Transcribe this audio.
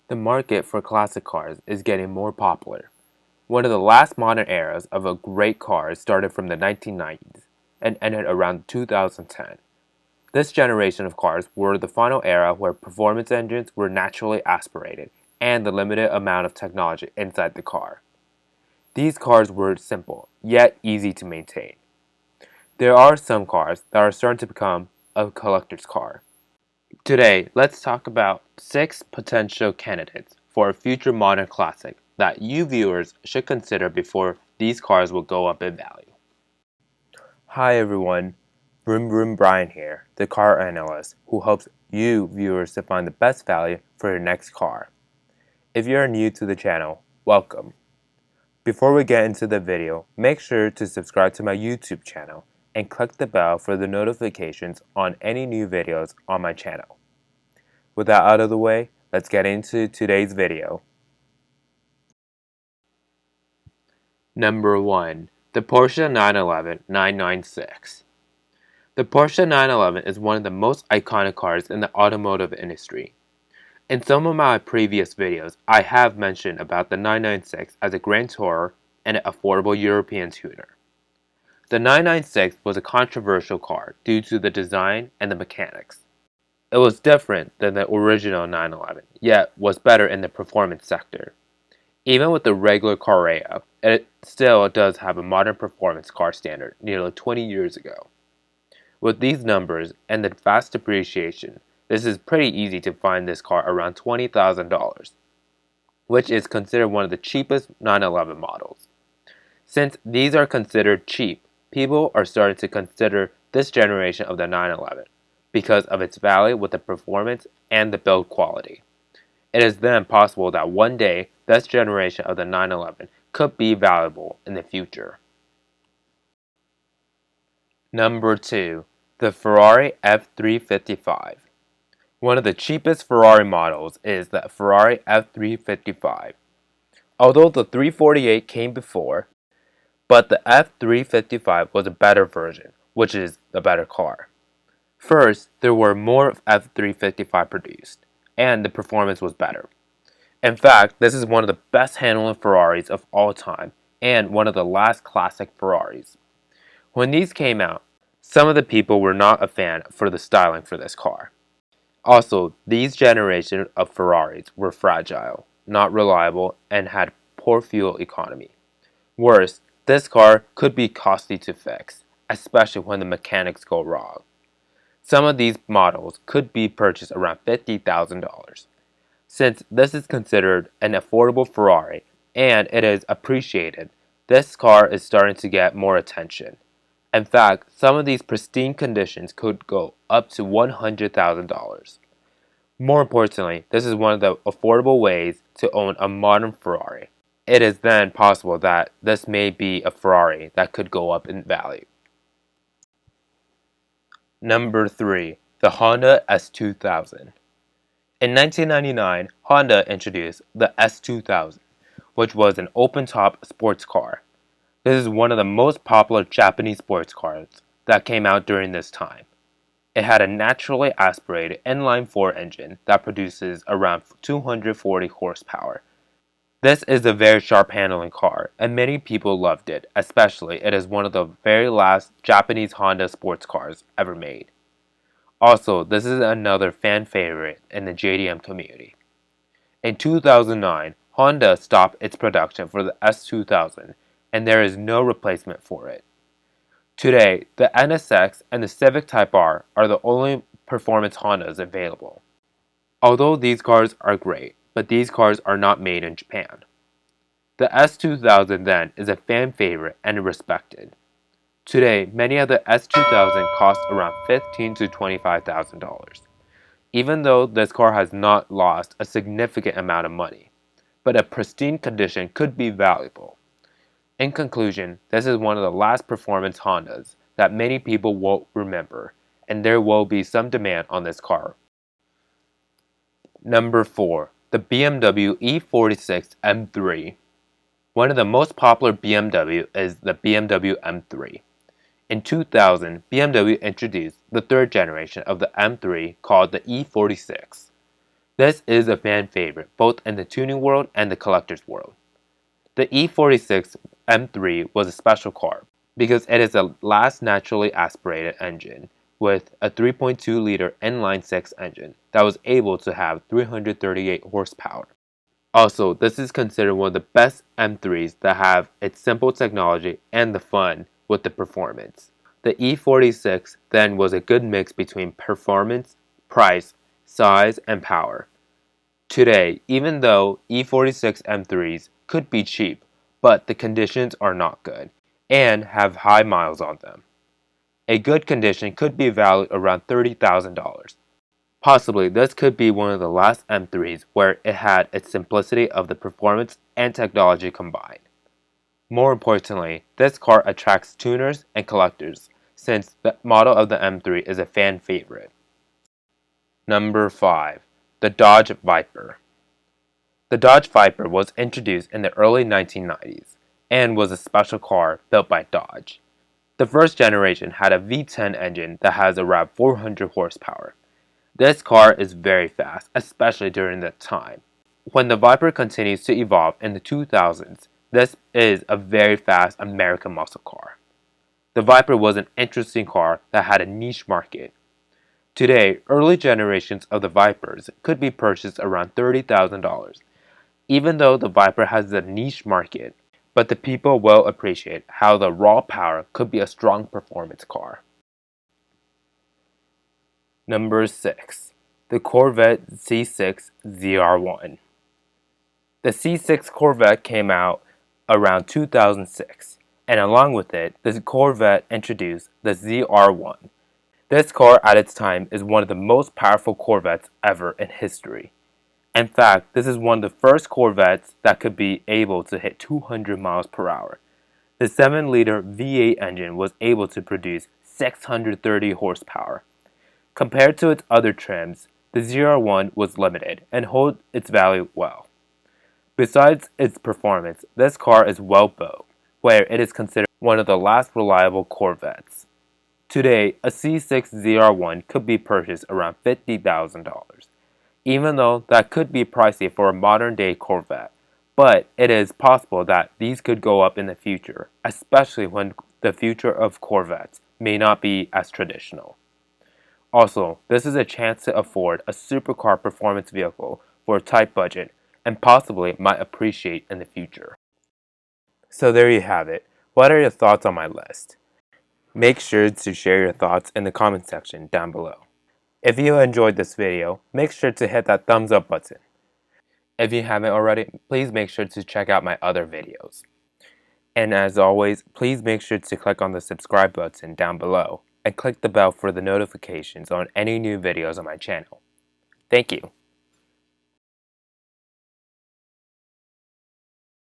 The market for classic cars is getting more popular. One of the last modern eras of a great car started from the 1990s and ended around 2010. This generation of cars were the final era where performance engines were naturally aspirated and the limited amount of technology inside the car. These cars were simple, yet easy to maintain. There are some cars that are starting to become a collector's car. Today, let's talk about 6 potential candidates for a future modern classic that you viewers should consider before these cars will go up in value. Hi everyone, Vroomvroom Brian here, the car analyst who helps you viewers to find the best value for your next car. If you're new to the channel, welcome. Before we get into the video, make sure to subscribe to my YouTube channel and click the bell for the notifications on any new videos on my channel. With that out of the way, let's get into today's video. Number 1. The Porsche 911 996. The Porsche 911 is one of the most iconic cars in the automotive industry. In some of my previous videos, I have mentioned about the 996 as a grand tourer and an affordable European tuner. The 996 was a controversial car due to the design and the mechanics. It was different than the original 911, yet was better in the performance sector. Even with the regular Carrera, it still does have a modern performance car standard nearly 20 years ago. With these numbers and the fast depreciation, this is pretty easy to find this car around $20,000, which is considered one of the cheapest 911 models. Since these are considered cheap, people are starting to consider this generation of the 911 because of its value with the performance and the build quality. It is then possible that one day this generation of the 911 could be valuable in the future. Number 2. The Ferrari F355. One of the cheapest Ferrari models is the Ferrari F355. Although the 348 came before, but the F355 was a better version, which is the better car. First, there were more F355 produced, and the performance was better. In fact, this is one of the best handling Ferraris of all time, and one of the last classic Ferraris. When these came out, some of the people were not a fan for the styling for this car. Also, these generations of Ferraris were fragile, not reliable, and had poor fuel economy. Worse, this car could be costly to fix, especially when the mechanics go wrong. Some of these models could be purchased around $50,000. Since this is considered an affordable Ferrari and it is appreciated, this car is starting to get more attention. In fact, some of these pristine conditions could go up to $100,000. More importantly, this is one of the affordable ways to own a modern Ferrari. It is then possible that this may be a Ferrari that could go up in value. Number 3. The Honda S2000. In 1999, Honda introduced the S2000, which was an open-top sports car. This is one of the most popular Japanese sports cars that came out during this time. It had a naturally aspirated inline-4 engine that produces around 240 horsepower. This is a very sharp handling car, and many people loved it, especially it is one of the very last Japanese Honda sports cars ever made. Also, this is another fan favorite in the JDM community. In 2009, Honda stopped its production for the S2000, and there is no replacement for it. Today, the NSX and the Civic Type R are the only performance Hondas available. Although these cars are great, but these cars are not made in Japan. The S2000 then is a fan favorite and respected. Today, many of the S2000 cost around $15,000 to $25,000, even though this car has not lost a significant amount of money, but a pristine condition could be valuable. In conclusion, this is one of the last performance Hondas that many people won't remember, and there will be some demand on this car. Number 4. The BMW E46 M3. One of the most popular BMW is the BMW M3. In 2000, BMW introduced the third generation of the M3 called the E46. This is a fan favorite both in the tuning world and the collector's world. The E46 M3 was a special car because it is the last naturally aspirated engine with a 3.2-liter inline-six engine that was able to have 338 horsepower. Also, this is considered one of the best M3s that have its simple technology and the fun with the performance. The E46 then was a good mix between performance, price, size, and power. Today, even though E46 M3s could be cheap, but the conditions are not good and have high miles on them. A good condition could be valued around $30,000. Possibly this could be one of the last M3s where it had its simplicity of the performance and technology combined. More importantly, this car attracts tuners and collectors since the model of the M3 is a fan favorite. Number 5. The Dodge Viper. The Dodge Viper was introduced in the early 1990s and was a special car built by Dodge. The first generation had a V10 engine that has around 400 horsepower. This car is very fast, especially during that time. When the Viper continues to evolve in the 2000s, this is a very fast American muscle car. The Viper was an interesting car that had a niche market. Today, early generations of the Vipers could be purchased around $30,000. Even though the Viper has a niche market, but the people will appreciate how the raw power could be a strong performance car. Number 6. The Corvette C6 ZR1. The C6 Corvette came out around 2006, and along with it, the Corvette introduced the ZR1. This car at its time is one of the most powerful Corvettes ever in history. In fact, this is one of the first Corvettes that could be able to hit 200 miles per hour. The 7-liter V8 engine was able to produce 630 horsepower. Compared to its other trims, the ZR1 was limited and held its value well. Besides its performance, this car is well built, where it is considered one of the last reliable Corvettes. Today, a C6 ZR1 could be purchased around $50,000. Even though that could be pricey for a modern-day Corvette, but it is possible that these could go up in the future, especially when the future of Corvettes may not be as traditional. Also, this is a chance to afford a supercar performance vehicle for a tight budget and possibly might appreciate in the future. So there you have it. What are your thoughts on my list? Make sure to share your thoughts in the comment section down below. If you enjoyed this video, make sure to hit that thumbs up button. If you haven't already, please make sure to check out my other videos. And as always, please make sure to click on the subscribe button down below and click the bell for the notifications on any new videos on my channel. Thank you.